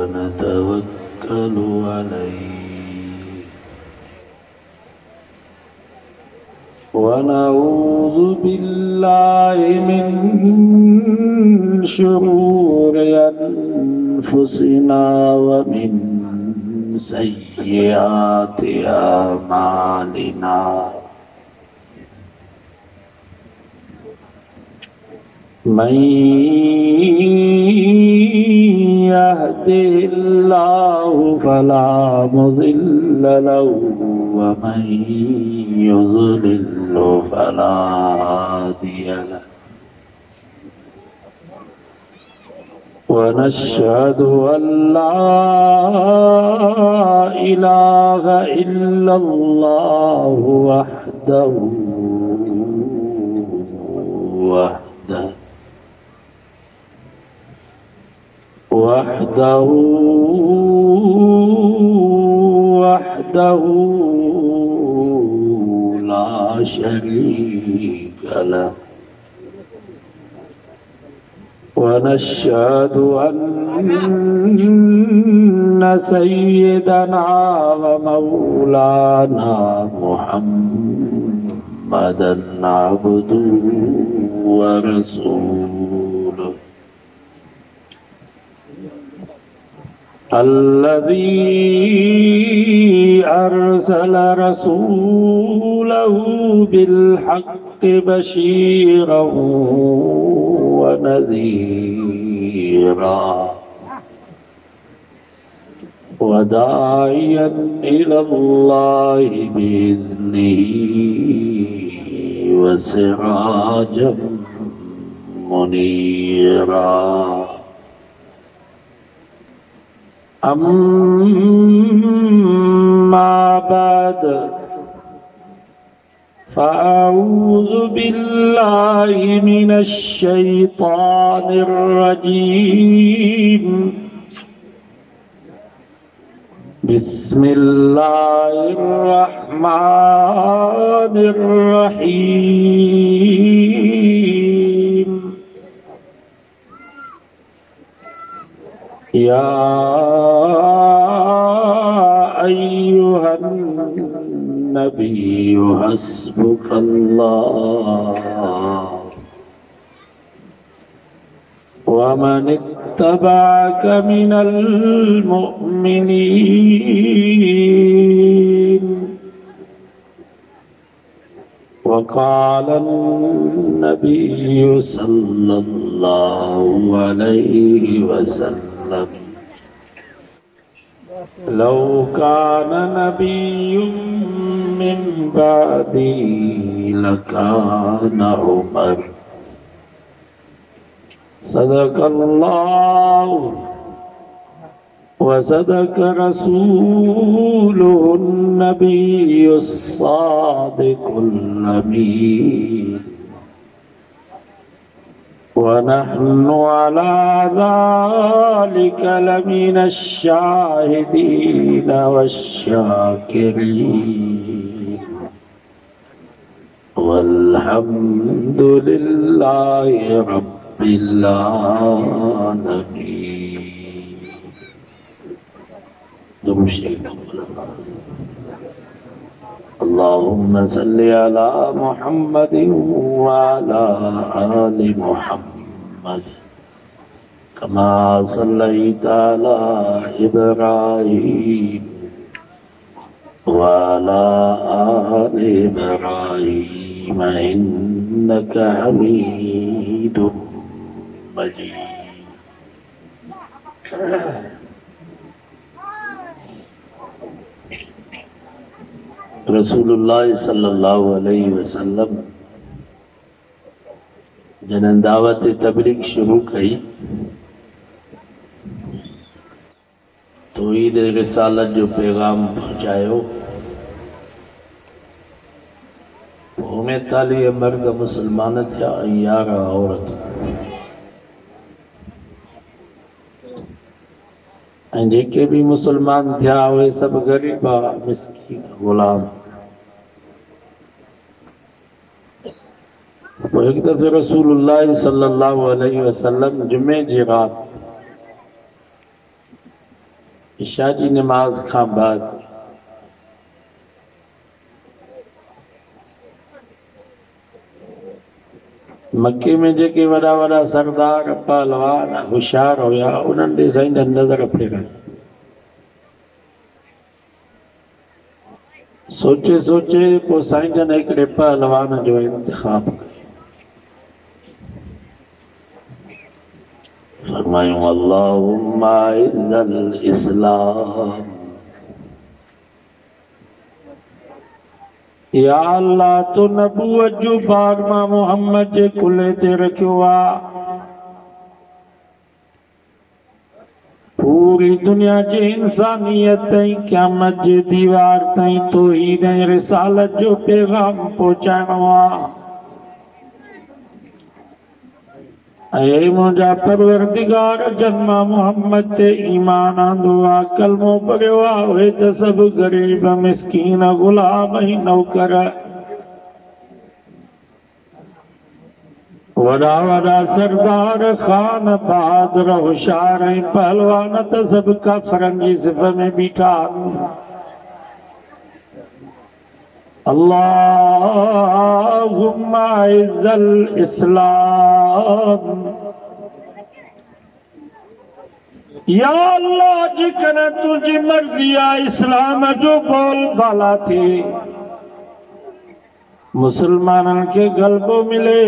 ونتوكل عليه ونعوذ بالله من شرور أنفسنا ومن سيئات أعمالنا من يهده الله فلا مضل له ومن يضلل فلا هادي له ونشهد أن لا إله إلا الله وحده لا شريك له ونشهد أن سيدنا ومولانا محمدا عبده ورسوله الذي أرسل رسوله بالحق بشيرا ونذيرا وداعيا إلى الله بإذنه وسراجا منيرا أما بعد فأعوذ بالله من الشيطان الرجيم بسم الله الرحمن الرحيم يا أيها النبي حسبك الله ومن اتبعك من المؤمنين وقال النبي صلى الله عليه وسلم لو كان نبي من بعدي لكان عمر صدق الله وصدق رسوله النبي الصادق الأمين ونحن على ذلك لمن الشاهدين والشاكرين والحمد لله رب العالمين. اللهم صل على محمد وعلى آل محمد كما صليت على إبراهيم وعلى آل إبراهيم إنك حميد مجيد. रसूलुल्लाह सल्लल्लाहु अलैहि वसल्लम जन दावत तबलीग शुरू कई तो ईद रिसालत जो पैगाम पहुंचायो में ताली मर्द मुसलमान थिया 11 औरत जेके भी मुसलमान थिया उहे सब गरीबा मिस्कीन गुलाम। एक दफ़े रसूलुल्लाह सल्लल्लाहु अलैहि वसल्लम जुमे जी रात इशा जी नमाज खां बाद मक्के में जेके वड़ा वड़ा सरदार पहलवान होशियार हुया उन्हनि ॾे साईं नज़र फेराई। सोचे सोचे पोइ साईं जन हिकिड़े पहलवान जो इंतिखाब कयो। फरमायूं अल्लाहुम्मा इज़्ज़ल इस्लाम, या अल्लाह तो नबूवत जो बाग मां मोहम्मद जे कुल्हे ते रखियो आहे। पूरी दुनिया जे इंसानियत ताईं क़यामत जे दीवार ताईं तौहीद ऐं रिसालत जो पैगाम पहुचाइणो आहे। ऐं मुंहिंजा परवरदिगार जन्मा मोहम्मद ते ईमान आंदो आहे, कलमो पढ़ियो आहे, उहे त सभु ग़रीब मिस्कीन ग़ुलाम ऐं नौकर, वॾा वॾा सरदार खान बहादुर होशियार ऐं पहलवान त सभु काफ़रनि जी सिफ़ में बीठा आहिनि। अल्लाहुम्मा इज़्ज़ल इस्लाम, या अल्लाह जेकॾहिं तुंहिंजी मर्ज़ी आहे इस्लाम जो बोल बाला थिए, मुसलमाननि खे ग़लबो मिले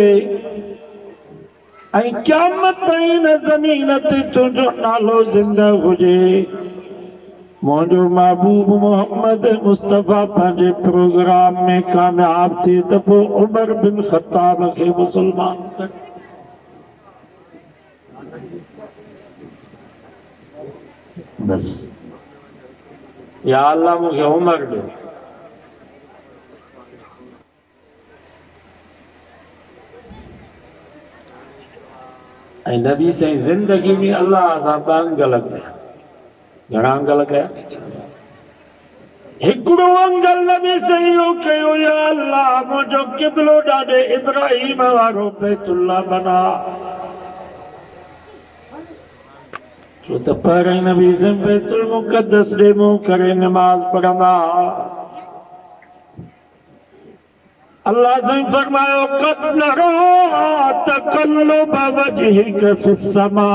ऐं क़यामत ताईं न ज़मीन ते तुंहिंजो नालो ज़िंदा हुजे। मुंहिंजो महबूब मोहम्मद मुस्तफ़ा पंहिंजे प्रोग्राम में कामयाब थिए त पोइ उमर बिन ख़त्ताब खे मुसलमान कर। बस या अल्लाह मूंखे उमर ॾियो। ऐं नबी साईं ज़िंदगी में अल्लाह सां ॿ अंगल कया। घणा अंगल कया? हिकिड़ो अंगल नबी साईं इहो कयो, या अल्लाह मुंहिंजो क़िबलो ॾाढे इब्राहिम वारो बैतुल्लाह बना। छो त पहिरीं नबी साईं बैतुल मुक़द्दस ॾे मुंहुं करे नमाज़ पढ़ंदा। अल्लाह साईं फरमायो क़द नरा तक़ल्लुब वजहिक फिस्समा,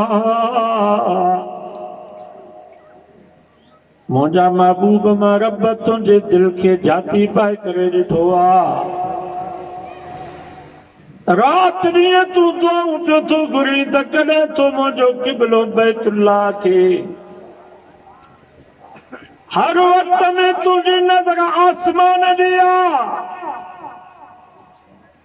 मुंहिंजा महबूब मां रब तुंहिंजे दिल खे जाती पाए करे ॾिठो आहे। रात ॾींहुं तूं दुआऊं पियो थो घुरी त कॾहिं तो मुंहिंजो क़िबलो बैतुल्लाह थिए। हर वक़्त में तुंहिंजी नज़र आसमान ॾे आहे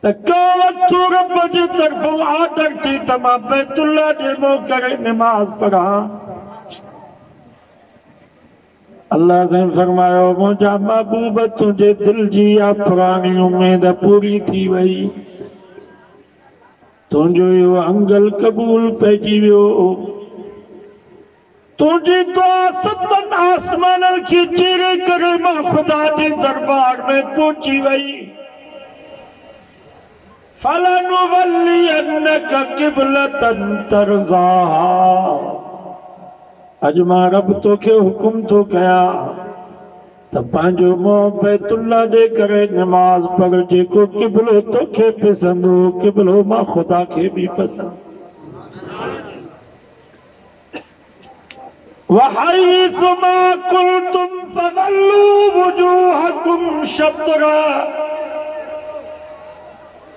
त को वक़्त तूं रब जी तरफ़ों आर्डर थी त मां बैतुल्लाह ॾे मुंहुं करे नमाज़ पढ़ां। अल्लाह साईं फरमायो मुंहिंजा महबूब तुंहिंजे दिल जी इहा पुरानी उमेद पूरी थी वई, तुंहिंजो इहो अंगल क़बूल पइजी वियो। तुंहिंजी दुआ सतनि आसमाननि खे चीरे करे मां ख़ुदा जे दरबार में पहुची वई। फलनुवल्लियन्नक क़िबलतन तर्ज़ाहा, अॼु मां रब तोखे हुकुम थो कयां त पंहिंजो मुंहुं बैतुल्लाह ॾे करे नमाज़ पढ़। जेको क़िबलो तोखे पसंदि हो, क़िबलो मां ख़ुदा खे बि पसंदि। वहैसु मा कुन्तुम फवल्लू वुजूहकुम शत्रा,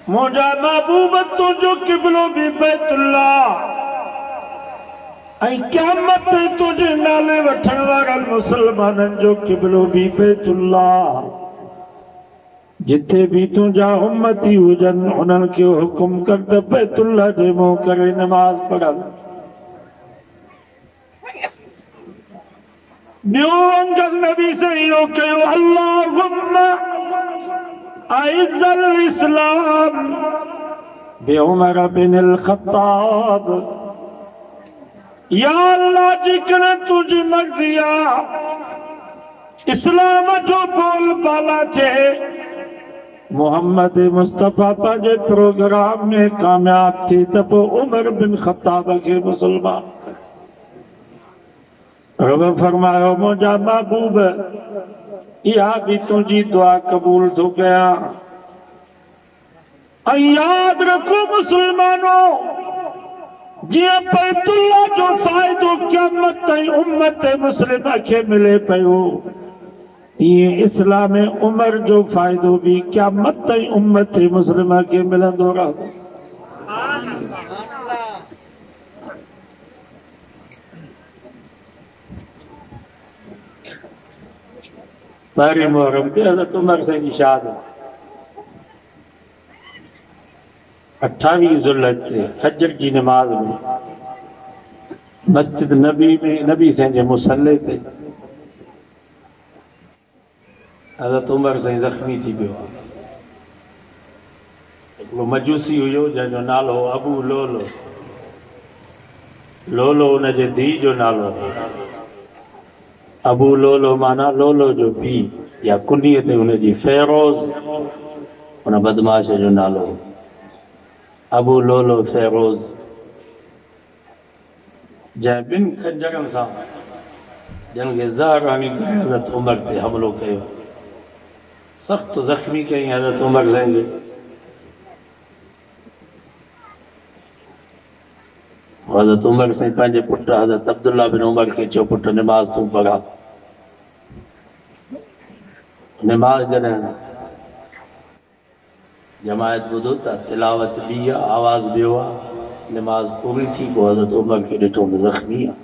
मुंहिंजा महबूब तुंहिंजो क़िबलो भी बैतुल्लाह ऐं क़यामत ते तुंहिंजे नाले वठण वारनि मुसलमाननि जो क़िबलो भी बैतुल्लाह। जिथे भी तुंहिंजा उम्मती हुजनि उन्हनि खे हुकुम कर त बैतुल्लाह जे मुंहुं करे नमाज़ पढ़नि। ॿियो अंगल नबी से इहो कयो, अल्लाहुम्मा अइज़्ज़ल इस्लाम बिउमर बिन ख़त्ताब, या अल्लाह जेकॾहिं तुंहिंजी मर्ज़ी आहे इस्लाम जो बोल बाला थिए, मोहम्मद मुस्तफ़ा पंहिंजे प्रोग्राम में कामयाब थी त पोइ उमर बिन ख़त्ताब खे मुसलमान। रब फरमायो मुझा महबूब इहा भी तुझी दुआ कबूल तो कया। याद रखो मुसलमानों, जिया बैतुल्ला जो फायदो क़यामत ताईं उम्मत मुस्लिमा के मिले पियो, ये इस्लाम उमर जो फायदो भी क़यामत ताईं उम्मत मुस्लिमा के मिलंदो रहंदो। पहिरीं मुहर्रम ते हज़रत उमर साईं जी शहादत, 28 ज़ुल्हज ते फजर की नमाज में मस्जिद नबी में नबी साईं जे मुसल्ले ते हज़रत उमर साईं ज़ख्मी थी पियो। हिकिड़ो मजूसी हुयो जंहिंजो नालो हो अबू लोलो। लोलो उनजे धीउ जो नालो हो। अबू लोलो माना लोलो जो पी या कुनीअ ते हुनजी फेरोज़ उन बदमाश जो नालो हो। अबू लोलो फेरोज़ जंहिं ॿिनि खंजरनि सां जिन खे ज़हर हणी करे हज़रत उमर ते हमलो कयो, सख़्त ज़ख्मी कई हज़रत उमर साईं खे। हज़रत उमर साईं पंहिंजे पुटु हज़रत अब्दुल्ला बिन उमर खे चयो, पुट निमाज़ तूं पढ़ा। निमाज़ जॾहिं जमायत ॿुधो त तिलावत ॿी आहे, आवाज़ ॿियो आहे, निमाज़ पूरी थी, पोइ हज़रत उमर खे ॾिठो त ज़ख्मी आहे।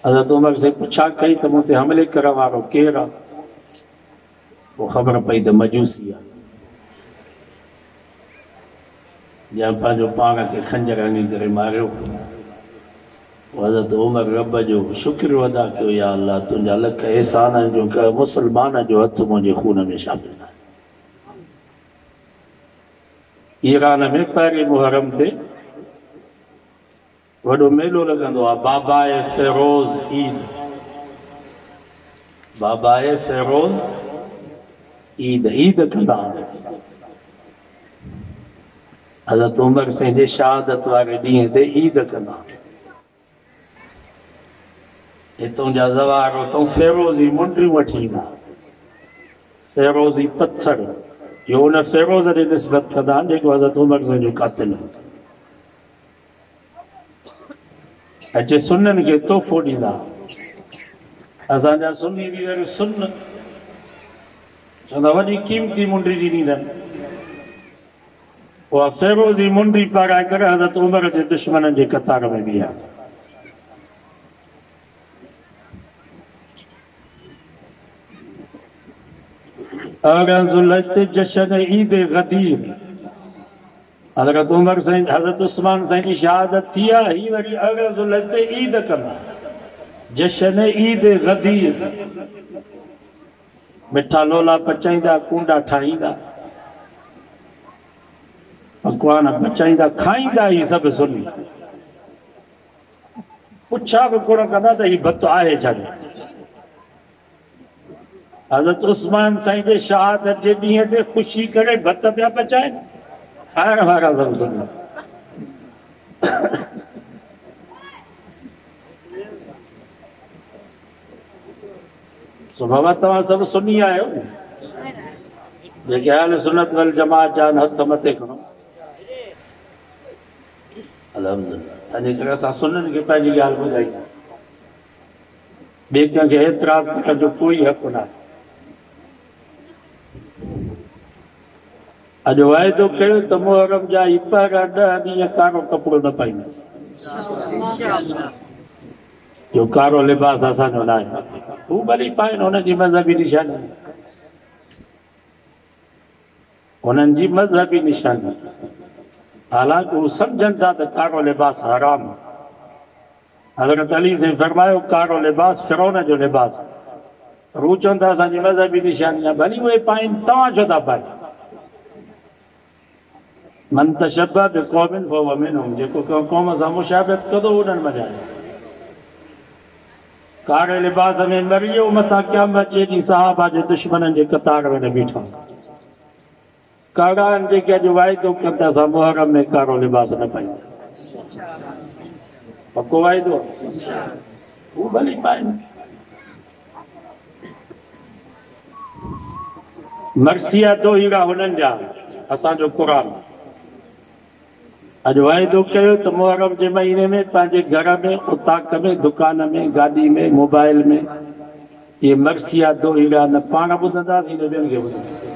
हज़रत उमर साईं पुछा कई त मूं ते हमले करण वारो केरु आहे? पोइ ख़बर पई त मजूसी आहे, जंहिं पंहिंजो पाण खे खंजर हणी करे मारियो। हज़रत उमर रब जो शुक्र अदा कयो, या अल्लाह तुंहिंजा लख एहसान जो का मुसलमान जो हथ मुंहिंजे खून में शामिल आहे। ईरान में पहिरीं मुहर्रम ते वॾो मेलो लॻंदो आहे, बाबाए फेरोज़ ईद। बाबाए फेरोज़ ईद, ईद कंदा आहिनि। हज़रत उमर साईं जे शहादत वारे ॾींहं ते ईद कंदा। हितों जा ज़वार उतां फेरोज़ी मुंडियूं वठी ईंदा, फेरोज़ी पत्थर, इहो उन फेरोज़ ॾे निस्बत कंदा जेको हज़रत उमर साईं जो क़ातिल हो। अचे सुन्ननि खे तोहफ़ो ॾींदा। असांजा सुन्नी बि वरी सुन्न चवंदा वॾी क़ीमती मुंडी ॾिनी अथनि। उहा फेरोज़ी मुंडी पाराए करे हज़रत उमर जे दुश्मननि जे कतार में बीहा। जश्न ईद गदीर, हज़रत उमर साईं हज़रत उस्मान साईं जी शहादत थी आहे, ही वरी 18 ज़ुल्हज ते ईद कंदा। जश्न ईद गदीर, मिठा लोला पचाईंदा, कूंडा ठाहींदा, पकवान पचाईंदा, खाईंदा ही सभु सुनी। पुछा बि कोन कंदा त ही भत आहे छा। हज़रत उस्मान साईं जे शहादत जे ॾींहं ते ख़ुशी करे भत पिया पचाइनि, खाइण वारा सभु सुनी। तो बाबा तव्हां सभु सुनी आहियो, जेके अहल सुन्नत वल जमात जा हथ मथे खणो। अल्हम्दुलिल्लाह, तंहिंजे करे असां सुन्ननि खे पंहिंजी ॻाल्हि ॿुधाई, ॿिए कंहिंखे एतिराज़ करण जो कोई हक़ न आहे। अॼु वाइदो कयो त मुहर्रम जा ही पहिरियां 10 ॾींहं कारो कपिड़ो न पाईंदासीं। जो कारो लिबास असांजो न आहे, हू भली पाइनि, हुनजी मज़हबी निशानी, हुननि जी मज़हबी निशानी। हालांकि हू सम्झनि था त कारो लिबास हराम। हज़रत अली साईं फरमायो कारो लिबास फिरौन जो लिबास, हू चवनि था असांजी मज़हबी निशानी आहे, भली उहे पाइनि, तव्हां छो था पाइनि? मन तशब्बह बिक़ौमिन फहुव मिनहुम, जेको क़ौम सां मुशाबत कंदो उन्हनि में आहे। कारे लिबास में मरी वियो, मथां क़यामत जे ॾींहुं सहाबा जे दुश्मननि जे कतार में न बीठा। कारा आहिनि जेके अॼु वाइदो कनि था असां मुहर्रम में कारो लिबास न पाईंदा। पको वाइदो वो भली पाइनि। मर्सिया तो हीरा हुननि जा असांजो क़ुरान। अॼु वाइदो कयो त मुहर्रम जे महीने में पंहिंजे घर में, उताक में, दुकान में, गाॾी में, मोबाइल में ये मर्सिया दो हीरा न पाण ॿुधंदासीं न ॿियनि खे ॿुधंदासीं।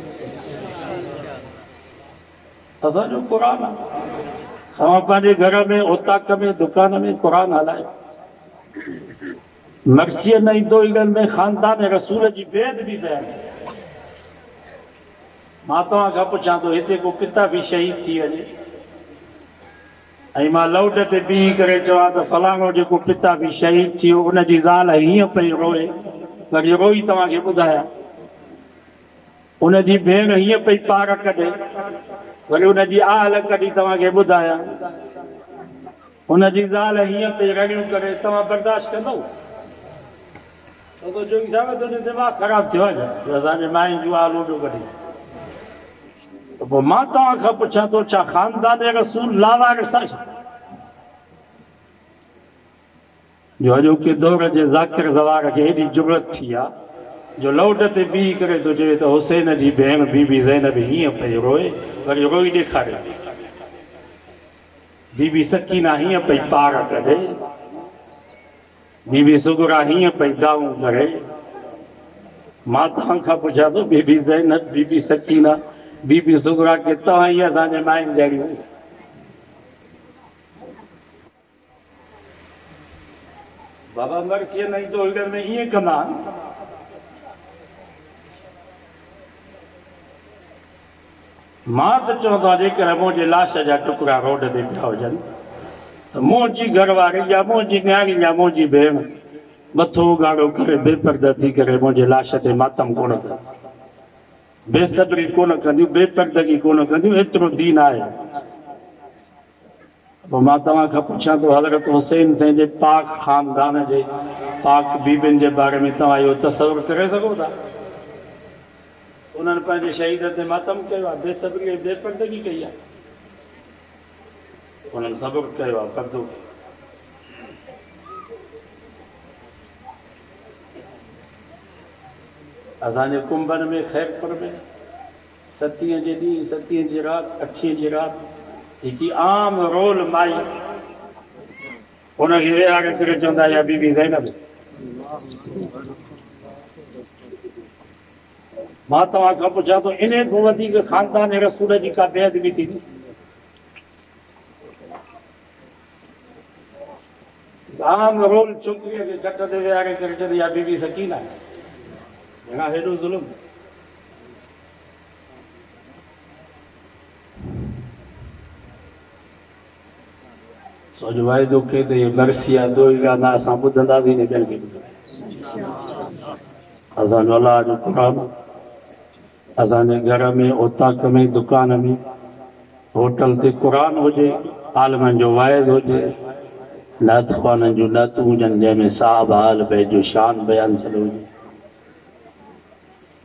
असांजो क़ुरान आहे। तव्हां पंहिंजे घर में, उताक में, दुकान में क़ुरान हलायो। मर्सियन ऐं दो हीरनि में ख़ानदान रसूल जी बेद बि बयान। मां तव्हां खां पुछां थो, हिते को पिता बि शहीद थी वञे ऐं मां लाउड ते बीही करे चवां त फलाणो जेको पिता बि शहीद थी वियो, उनजी ज़ाल हीअं पई रोए, वरी रोई तव्हांखे ॿुधायां। उनजी भेण हीअं पई पार कढे, वरी उनजी आल कढी तव्हांखे ॿुधायां। उनजी ज़ाल हीअं पई रड़ियूं करे, तव्हां बर्दाश्त कंदव? जोगी साहिब तुंहिंजो दिमाग़ ख़राब थियो आहे असांजे मायुनि जूं आलू ॾो कढी। त पोइ मां तव्हां खां पुछां थो, छा ख़ानदान रसूल लावारिस आहे? जो अॼोके दौर जे ज़ाकिर ज़वार खे हेॾी ज़रूरत थी आहे जो लाउड ते बीही करे थो चवे त हुसैन जी भेण बीबी ज़ैनब हीअं पई रोए, वरी रोई ॾेखारे। बीबी सकीना हीअं पई पार कढे, बीबी सुगरा हीअं पई दाऊं करे। मां तव्हां खां पुछां थो, बीबी ज़ैनब, बीबी सकीना, बीबी सुगरा के तव्हां ई असांजे माइनि जहिड़ियूं। बाबा मर्सियन ऐं दो हीरनि में ईअं कंदा आहिनि। मां त चवंदो आहियां जेकर मुंहिंजे लाश जा टुकड़ा रोड ते पिया हुजनि त मुंहिंजी घरवारी या मुंहिंजी न्याणी या मुंहिंजी भेण मथो उघाड़ो करे बेपर्दा थी करे मुंहिंजे लाश ते मातम कोन कंदियूं, बेसब्री कोन कंदियूं, बेपर्दगी कोन कंदियूं। एतिरो दीन आहे। पोइ मां तव्हां खां पुछां थो, हज़रत हुसैन साईं जे पाक ख़ानदान जे पाक बीबियुनि जे बारे में तव्हां इहो तसवुरु करे सघो था? उन्हनि पंहिंजे शहीद ते मातम कयो आहे, बेसब्री ऐं बेपर्दगी कई आहे। उन्हनि सबुरु कयो आहे, पर्दो। असांजे कुंभनि में, ख़ैरपुर में 27 जे ॾींहुं, 27 जी राति, 28 जी राति हिकु आम रोल माई उनखे विहारे करे चवंदा या बीबी ज़ैनब। मां तव्हां खां पुछां थो, इन खां वधीक ख़ानदान रसूल जी का बेद बि थींदी? आम रोल छोकिरीअ खे घट ते विहारे करे चवंदी या बीबी सकीना। घणा हेॾो ज़ुल्म। सोजो वाइदो कयो त इहे मर्सिया दो हीरा न असां ॿुधंदासीं न ॿियनि खे ॿुधंदासीं। असांजो अलाह जो क़ुरान असांजे घर में, उताक में, दुकान में, होटल ते क़ुरान हुजे, आलमनि जो वाइज़ हुजे, नात ख़्वाननि जूं नातूं हुजनि जंहिंमें साहब हाल पंहिंजो शान बयानु थियलु हुजे।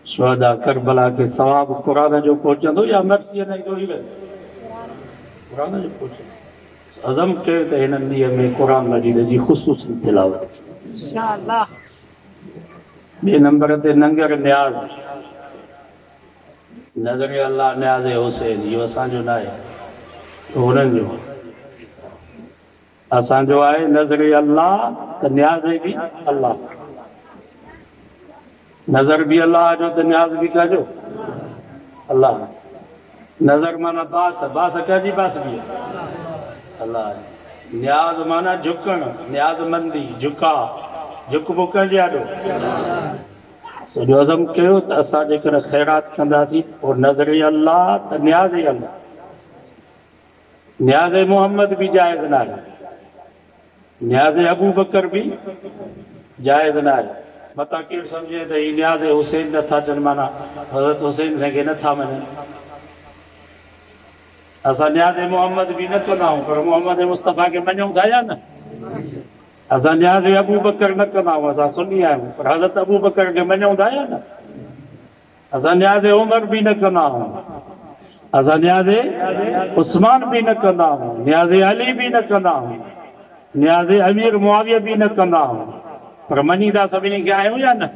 शुहदा करबला खे सवाब क़ुरान जो पहुचंदो या मर्सियन ऐं दो हीरनि? क़ुरान जो पहुचंदो। अज़म कयो त हिननि ॾींहं में क़ुरान मजीद जी ख़ुसूसी तिलावत। ॿिए नंबर ते नंगर न्याज़, नज़र अल्लाह न्याज़ हुसैन, इहो असांजो न आहे, हुननि जो असांजो आहे। नज़र अल्लाह त न्याज़ बि अल्लाह, नज़र बि अल्लाह जो त न्याज़ बि कजो अल्लाह। नज़र माना बास, बास कजी बास बि अल्लाह। न्याज़ माना झुकण, न्याज़मंदी, झुका, झुकबो कंहिंजे आॾो। सॼो अज़म कयो त असां जेकर ख़ैरात कंदासीं पोइ नज़र अल्लाह त न्याज़ अल्लाह। न्याज़ मोहम्मद बि जाइज़ न आहे, न्याज़ अबू बकर बि जाइज़ न आहे। मतां केरु सम्झे त हीउ न्याज़ हुसैन नथा चवनि, माना हज़रत हुसैन साईं खे नथा मञनि। असां न्याज़ मोहम्मद बि न कंदा आहियूं, पर मोहम्मद मुस्तफ़ा खे मञूं था या न? असां न्याज़ अबू बकर न कंदा आहियूं, असां सुन्नी आहियूं, पर हज़रत अबू बकर खे मञूं था या न? असां न्याज़ उमर बि न कंदा आहियूं, असां न्याज़ उस्मान बि न कंदा आहियूं, न्याज़ अली बि न कंदा आहियूं, न्याज़ अमीर मुआविया बि न कंदा आहियूं, पर मञीदा सभिनी खे आहियूं या न?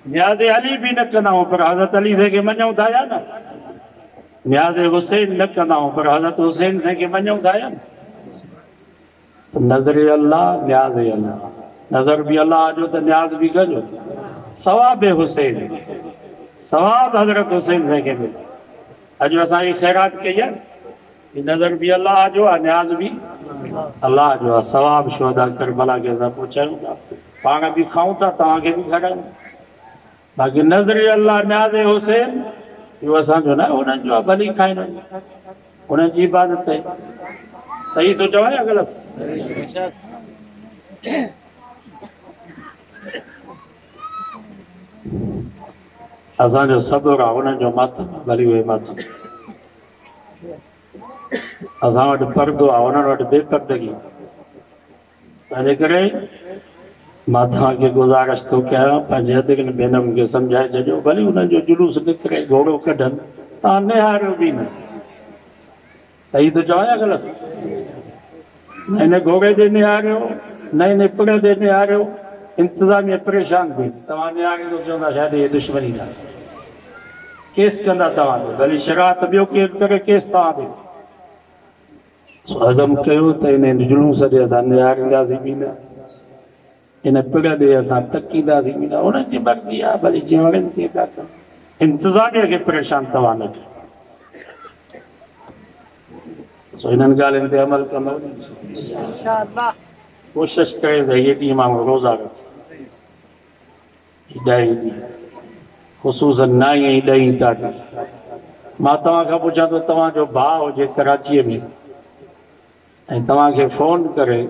न्याज़ अली बि न कंदा आहियूं पर हज़रत अली से खे मञूं था या न? न्याज़ हुसैन न कंदा आहियूं पर हज़रत हुसैन से खे मञूं था या न? नज़र अल्लाह न्याज़ अल्लाह, नज़र भी अल्लाह जो त न्याज़ भी कजो। सवाब हुसैन, सवाब हज़रत हुसैन से खे मिले। अॼु असां ख़ैरात कई आहे, नज़र भी अल्लाह जो आहे, न्याज़ भी अल्लाह जो आहे। सवाब शुहदा करबला खे असां पहुचायूं था, पाण बि खाऊं था, तव्हांखे बि खारायूं। बाक़ी नज़र अल्लाह न्याज़ हुसैन इहो असांजो न, उन्हनि जो आहे, भली खाइनि उन्हनि जी इबादत आहे। सही थो चवां या ग़लति? असांजो सब्र आहे, उन्हनि जो मातम, भली उहे मातम। असां वटि पर्दो आहे, उन्हनि वटि बेपर्दगी। तंहिंजे करे मां तव्हांखे गुज़ारिश थो कयां, पंहिंजे अधु भेनरुनि खे सम्झाए छॾियो, भली उन्हनि जो जुलूस निकिरे, घोड़ो कढनि, तव्हां निहारियो बि न। सही थो चवां या ग़लति? न हिन घोड़े ते निहारियो, न हिन पिण ते निहारियो, इंतिज़ामिया परेशान थी। तव्हां निहारींदो चवंदा शायदि इहे दुश्मनी था, केस कंदा तव्हां ते, भली शरात ॿियो केरु करे, केस तव्हां ते। हज़म कयो त हिन जुलूस ते असां निहारींदासीं बि न, हिन पिण ते असां तकींदासीं बि न। उन्हनि जी मर्ज़ी आहे, भली जीअं वणनि तीअं था कनि। इंतिज़ामिया खे परेशान तव्हां न कयो। हिननि ॻाल्हियुनि ते अमल कंदो, कोशिशि करे त इहे ॾींहं माण्हू रोज़ा रखे, 10 ॾींहं ख़ुशूसन 9 ऐं 10 तारीख़। मां तव्हां खां पुछां थो, तव्हांजो भाउ हुजे कराचीअ में ऐं तव्हांखे फ़ोन करे,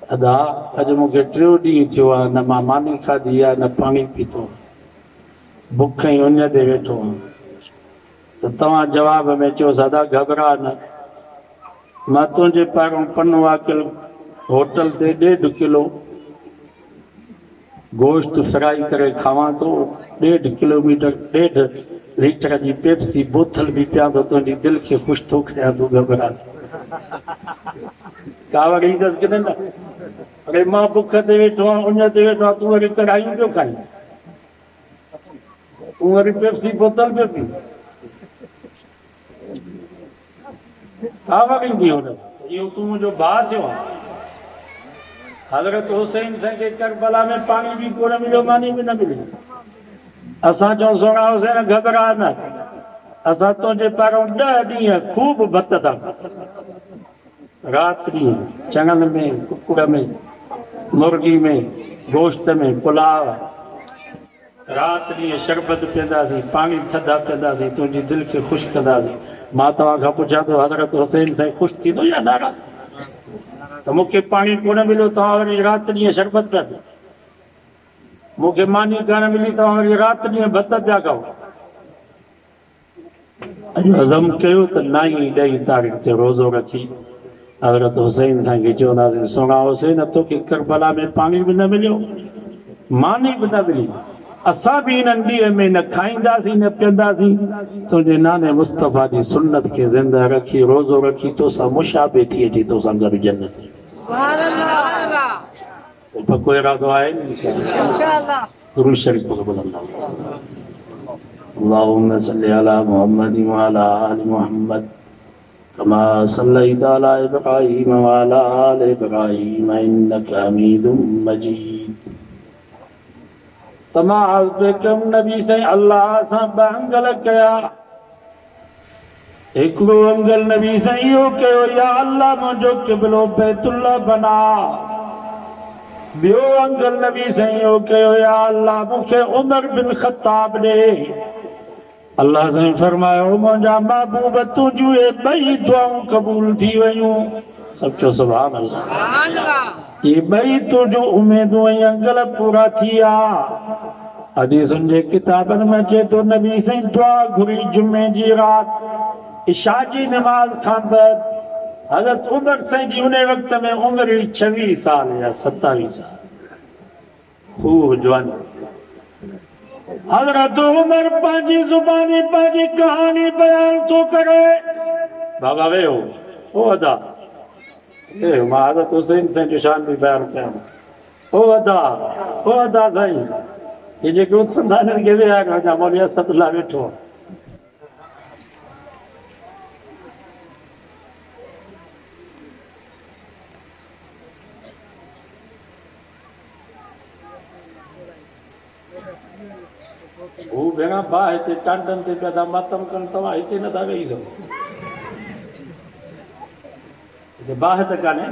अदा अॼु मूंखे 3 ॾींहं थियो आहे, न मां मानी खाधी आहे, न पाणी पीतो, बुख ऐं उञ ते वेठो आहियां, त तव्हां जवाब में चयो अदा घबरा न, मां तुंहिंजे पहिरियों पन वाकिल होटल ते 1.5 किलो गोश्त फ्राई करे खावां थो, 1.5 किलोमीटर 1.5 लीटर जी पेप्सी बोतल भी पिया थो, तुंहिंजी दिलि खे ख़ुशि थो कयां, तूं घबरा कावड़ ईंदसि की न? अरे मां बुख ते वेठो आहियां, उञ ते वेठो आहियां, तूं वरी कढ़ायूं पियो खाई, तूं वरी पेप्सी बोतल पियो पी, कावड़ ईंदी हुन। इहो तूं मुंहिंजो भाउ थियो आहे। हज़रत हुसैन साईं खे करबला में पाणी बि कोन मिलियो, मानी बि न मिली। असां चऊं सोना हुसैन घबरा न, असां तुंहिंजे पहिरियों 10 ॾींहं ख़ूब भत था, राति ॾींहं चणनि में, कुकुड़ में, मुर्गी में, गोश्त में, पुलाव, राति ॾींहं शरबत पीअंदासीं, पाणी थधा पीअंदासीं, तुंहिंजी दिलि खे ख़ुशि कंदासीं। मां तव्हां खां पुछां थो, हज़रत हुसैन साईं ख़ुशि थींदो या नाराज़? त मूंखे पाणी कोन मिलियो, तव्हां वरी राति ॾींहं शरबत पिया पियो, मूंखे मानी कोन मिली, तव्हां वरी राति ॾींहं भत पिया खाओ। अॼु हज़म कयो त 9 ऐं 10 तारीख़ ते रोज़ो रखी हज़रत हुसैन साईं खे चवंदासीं, सोना हुसैन तोखे करबला में पाणी बि न मिलियो, मानी बि न मिली, असां बि हिननि ॾींहं में न खाईंदासीं न पीअंदासीं, तुंहिंजे नाने मुस्तफ़ा जी सुन्नत खे ज़िंदा रखी रोज़ो रखी तोसां मुशाबे थी अची, तोसां गॾु जन्नत। पको इरादो आहे इंशाअल्लाह। दुरूद शरीफ अल्लाहुम्मा सल्ली अला मुहम्मद व अला आलि मुहम्मद कमा सल्लैता अला इब्राहीम व अला आलि इब्राहीम इन्नका हमीदुम मजीद। तमाम बेकम नबी से अल्लाह सां अंगल कया, हिकिड़ो अंगल नबी से इहो कयो, या अल्लाह मुंहिंजो क़िबलो बैतुल्लाह बना। ॿियो अंगल नबी से इहो कयो, या अल्लाह मूंखे उमर बिन ख़त्ताब ॾे। अल्लाह साईं फरमायो, मुंहिंजा महबूब तुंहिंजूं ॿई दुआऊं क़बूल थी वयूं। सब चओ सुभान अल्लाह। ये ॿई तुंहिंजूं उमेदूं ऐं अंगल पूरा थी विया। हदीसुनि जे किताबनि में अचे थो, नबी साईं दुआ घुरी जुमे जी राति इशा जी नमाज़ खां बाद। हज़रत उमर साईं जी उन वक़्त में उम्र 26 साल या 27 साल, खूब जवान। हज़रत उमर पंहिंजी ज़ुबानी पंहिंजी कहानी बयान थो करे। बाबा वेहो, ओ अदा मां हज़रत हुसैन साईं जो शान भी बयान कयां। ओ अदा साईं ये जेके उथंदा इन्हनि खे विया कयो मौलवी असदुल्ला वेठो वो भेणा बा हिते टांडनि ते पिया था मातम कनि तव्हां हिते नथा वेही सघो हिते बाहि त कान्हे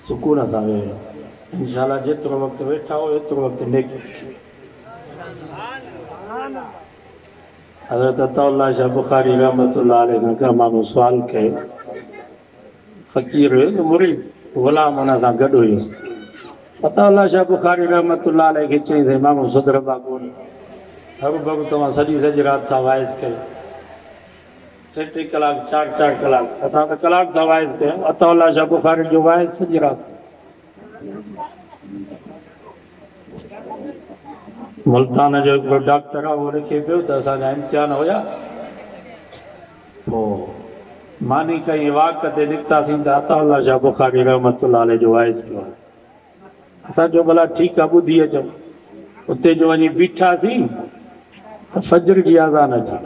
सुकून सां वेहो इंशाअल्लाह जेतिरो वक़्तु वेठा हो एतिरो वक़्तु नेकी हज़रत अताउल्लाह शाह बुखारी रहमतुल्लाह अलैह खां माण्हू सुवाल कयो फ़कीर हुयो मुरीद ग़ुलाम हुन सां गॾु हुयुसि अताउल्लाह शाह बुखारी रहमतुल्लाह अलैह खे चई त माण्हू सुधरंदा कोन हरू भरू तव्हां सॼी राति था वाइज़ कयो 3 कलाक 4 कलाक असां त कलाक था वाइज़ कयूं अताउल्लाह शाह बुखारी जो वाइज़ सॼी राति मुल्तान जो हिकिड़ो डॉक्टर आहे उहो लिखे पियो त असांजा इम्तिहान हुया पोइ मानी कई वाक ते निकितासीं त अताउल्लाह शाह बुखारी रहमतुल्लाह अलैह जो वाइज़ पियो आहे असां चयो भला ठीकु आहे ॿुधी अचूं उते जो वञी बीठासीं त फजर जी आज़ान अची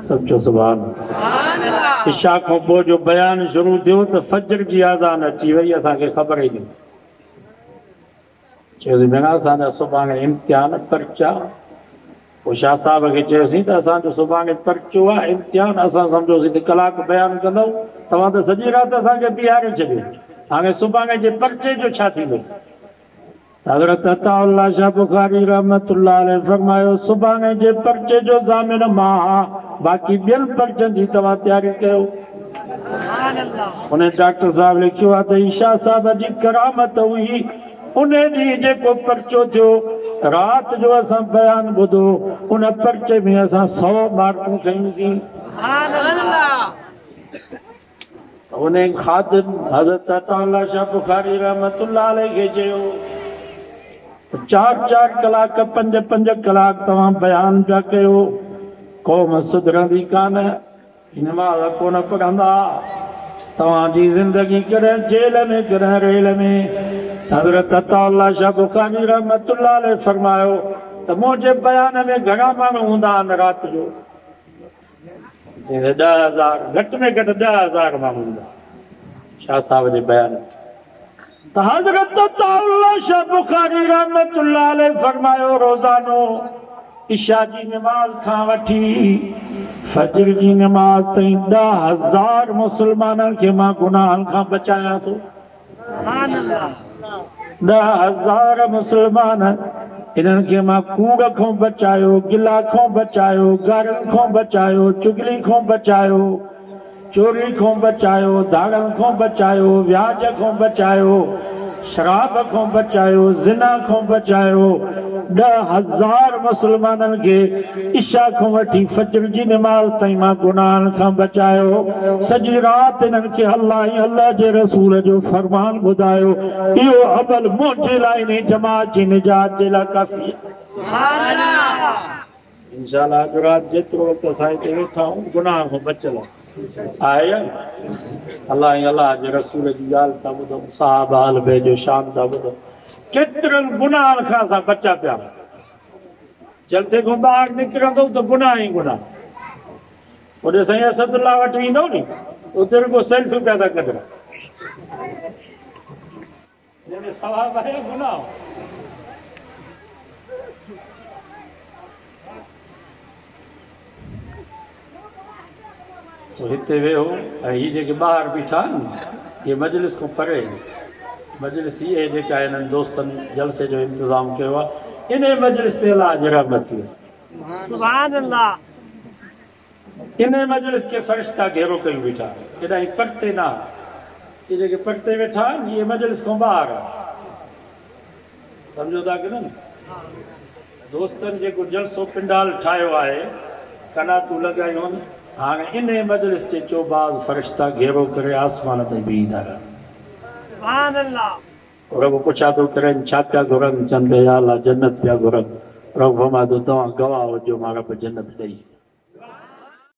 सभु चओ सुभान अल्लाह इशा खां पोइ जो बयान शुरू थियो त फजर जी आज़ान अची वई असांखे ख़बर ई न चयोसीं भेण असांजा सुभाणे इम्तिहान पर्चा पोइ शाह साहिब खे चयोसीं त असांजो सुभाणे पर्चो आहे इम्तिहान असां सम्झोसीं त कलाक बयानु कंदव तव्हां त सॼी राति असांखे बीहारे छॾियो हाणे सुभाणे जे पर्चे जो छा थींदो हज़रत अताउल्लाह शाह बुखारी रहमतुल्लाह अलैह फरमायो सुभाणे जे पर्चे जो ज़ामिन मां बाक़ी ॿियनि पर्चनि जी तव्हां तयारी कयो उन डॉक्टर साहिब लिखियो आहे त शाह साहिब जी करामत हुई उन ॾींहुं जेको पर्चो थियो राति जो असां बयानु ॿुधो उन पर्चे में असां 100 मार्कूं खयूंसीं उन ख़ादिम हज़रत अताउल्लाह शाह बुखारी रहमतुल्लाह अलैह खे चयो 4 कलाक 5 कलाक तव्हां बयानु पिया कयो क़ौम सुधरंदी कान नमाज़ कोन पढ़ंदा तव्हांजी ज़िंदगी कॾहिं जेल में कॾहिं रेल में हज़रत अताउल्लाह शाह बुखारी रहमतुल्लाह अलैह फरमायो त मुंहिंजे बयान में घणा माण्हू हूंदा आहिनि राति जो 10,000 घटि में घटि 10,000 माण्हू हूंदा शाह साहिब जे बयान त हज़रत अताउल्लाह शाह बुखारी रहमतुल्लाह अलैह फरमायो रोज़ानो इशा जी नमाज खां वठी फजर जी नमाज ताईं 10,000 मुसलमाननि खे मां गुनाहनि खां बचायां थो 10,000 मुसलमान इन्हनि खे मां कूड़ खां बचायो गिला खां बचायो गारनि खां बचायो चुगली खां बचायो चोरी खां बचायो धाड़नि खां बचायो व्याज खां बचायो शराब खां बचायो ज़िना खां बचायो 10,000 मुसलमाननि खे इशा खां वठी फजर जी नमाज़ ताईं मां गुनाहनि खां बचायो सॼी राति इन्हनि खे अल्लाह ऐं अल्लाह जे रसूल जो फरमान ॿुधायो इहो अमल मुंहिंजे लाइ इन जमात जी निजात जे लाइ काफ़ी इंशाअल्लाह अॼु राति जेतिरो वक़्तु असां हिते वेठा आहियूं गुनाह खां बचियल आहे अल्लाह ऐं अल्लाह जे रसूल जी ॻाल्हि था ॿुधो साहब हाल बे जो शान था ॿुधो केतिरनि गुनाहनि खां असां बचा पिया जलसे खां ॿाहिरि निकिरंदो त गुनाह ई गुनाह होॾे साईं असदुल्ला वटि ईंदो नी उते रुगो सेल्फी पिया था कढनि जंहिंमें सवाबु आहे गुनाह हिते वेहो ऐं हीअ जेके ॿाहिरि बीठा आहिनि इहे मजलिस खां परे मजलिस इहे जेका हिननि दोस्तनि जलसे जो इंतज़ाम कयो आहे इन मजलिस ते अलाह जी रहमत थी सुभान अल्लाह इन मजलिस खे फ़रिश्ता घेरो कयूं बीठा केॾा ई परते न इहे जेके परते वेठा आहिनि इहे मजलिस खां ॿाहिरि सम्झो था की न दोस्तनि जेको जलसो पिंडाल ठाहियो आहे कनातूं लॻायूं आहिनि हाणे इन मजलिस जे चोबाज़ फ़रिश्ता घेरो करे आसमान ते बीहंदा रहनि रब पुछा थो करनि छा पिया घुरनि चवनि पिया या अल्लाह जन्नत पिया घुरनि रब फरमाए थो तव्हां गवाह हुजो मां रब जन्नत ॾेई